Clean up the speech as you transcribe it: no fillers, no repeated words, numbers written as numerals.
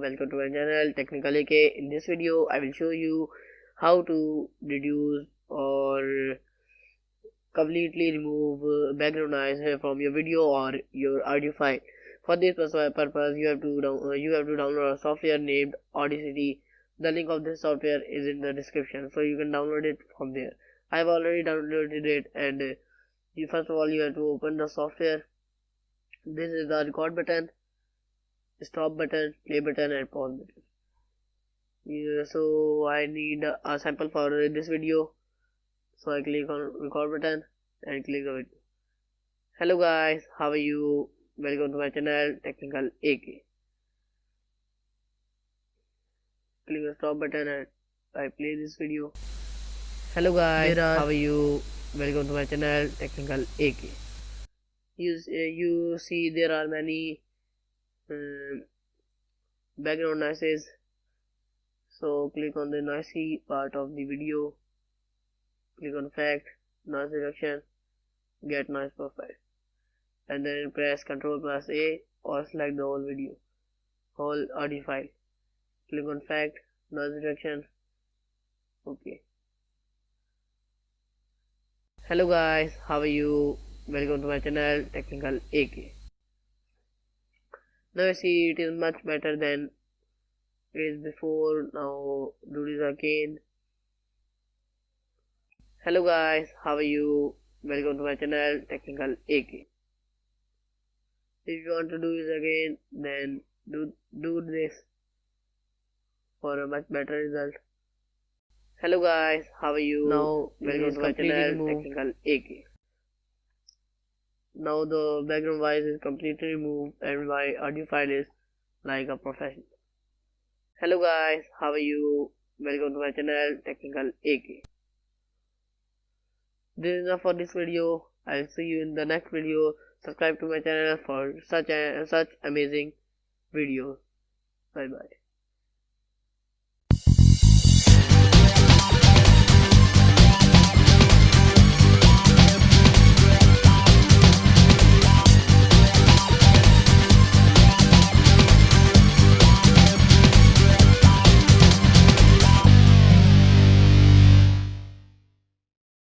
welcome to my channel Technical AK. In this video I will show you how to reduce or completely remove background noise from your video or your audio file. For this purpose you have to download a software named Audacity. The link of this software is in the description, so you can download it from there. I have already downloaded it, and first of all you have to open the software. This is the record button, stop button, play button, and pause button. So I need a sample for this video, so I click on record button and click the video. Hello guys, how are you? Welcome to my channel Technical AK. Click the stop button and I play this video. Hello guys, how are you? Welcome to my channel Technical AK. You see there are many background noises, so click on the noisy part of the video, click on effect, noise reduction, get noise profile, and then press Ctrl+A or select the whole video, whole audio file. Click on effect, noise reduction. Okay. Hello guys, how are you? Welcome to my channel Technical AK. Now you see it is much better than it is before. Now do this again. Hello guys, how are you? Welcome to my channel Technical AK. If you want to do this again, then do this for a much better result. Hello guys, how are you? Now welcome to my channel Technical AK. Now the background voice is completely removed and my audio file is like a professional. Hello guys, how are you? Welcome to my channel Technical AK. This is enough for this video. I'll see you in the next video. Subscribe to my channel for such amazing videos. Bye bye.